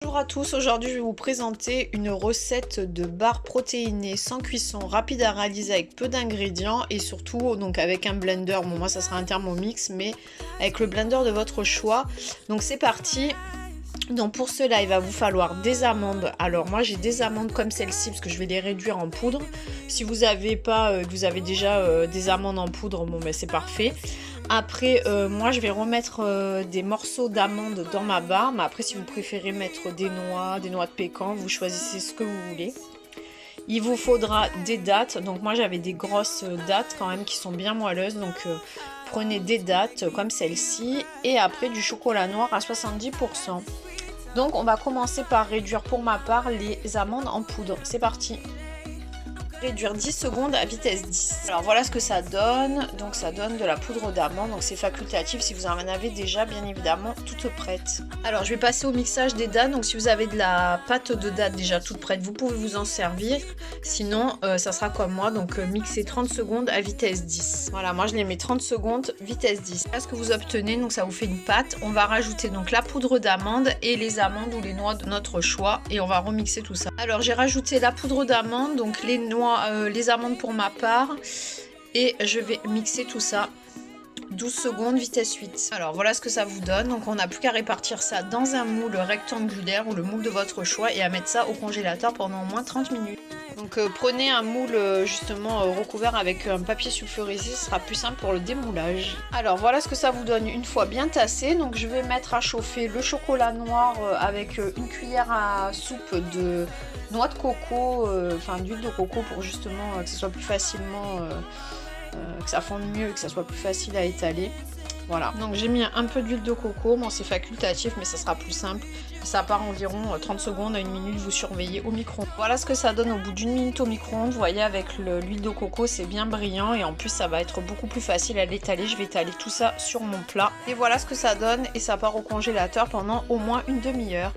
Bonjour à tous, aujourd'hui je vais vous présenter une recette de barres protéinées sans cuisson, rapide à réaliser avec peu d'ingrédients et surtout donc avec un blender. Bon, moi ça sera un Thermomix, mais avec le blender de votre choix. Donc c'est parti. Donc pour cela il va vous falloir des amandes. Alors moi j'ai des amandes comme celle-ci parce que je vais les réduire en poudre. Si vous n'avez pas, vous avez déjà des amandes en poudre, bon ben c'est parfait. Après moi je vais remettre des morceaux d'amandes dans ma barre. Mais après si vous préférez mettre des noix de pécan, vous choisissez ce que vous voulez. Il vous faudra des dattes. Donc moi j'avais des grosses dattes quand même qui sont bien moelleuses. Donc prenez des dattes comme celle-ci. Et après du chocolat noir à 70%. Donc on va commencer par réduire pour ma part les amandes en poudre. C'est parti. Réduire 10 secondes à vitesse 10. Alors voilà ce que ça donne. Donc ça donne de la poudre d'amande. Donc c'est facultatif si vous en avez déjà bien évidemment toute prête. Alors je vais passer au mixage des dattes. Donc si vous avez de la pâte de dattes déjà toute prête, vous pouvez vous en servir. Sinon ça sera comme moi. Donc mixer 30 secondes à vitesse 10. Voilà, moi je les mets 30 secondes vitesse 10. Là ce que vous obtenez, donc ça vous fait une pâte. On va rajouter donc la poudre d'amande et les amandes ou les noix de notre choix. Et on va remixer tout ça. Alors j'ai rajouté la poudre d'amande, donc les noix, les amandes pour ma part, et je vais mixer tout ça 12 secondes vitesse 8. Alors voilà ce que ça vous donne. Donc on n'a plus qu'à répartir ça dans un moule rectangulaire ou le moule de votre choix et à mettre ça au congélateur pendant au moins 30 minutes. Donc prenez un moule justement recouvert avec un papier sulfurisé, ce sera plus simple pour le démoulage. Alors voilà ce que ça vous donne une fois bien tassé. Donc je vais mettre à chauffer le chocolat noir avec une cuillère à soupe de noix de coco, enfin d'huile de coco pour justement que ce soit plus facilement, que ça fonde mieux, que ça soit plus facile à étaler. Voilà, donc j'ai mis un peu d'huile de coco, bon c'est facultatif mais ça sera plus simple. Ça part environ 30 secondes à 1 minute, vous surveillez au micro-ondes. Voilà ce que ça donne au bout d'1 minute au micro-ondes. Vous voyez avec l'huile de coco c'est bien brillant et en plus ça va être beaucoup plus facile à l'étaler. Je vais étaler tout ça sur mon plat. Et voilà ce que ça donne et ça part au congélateur pendant au moins une demi-heure.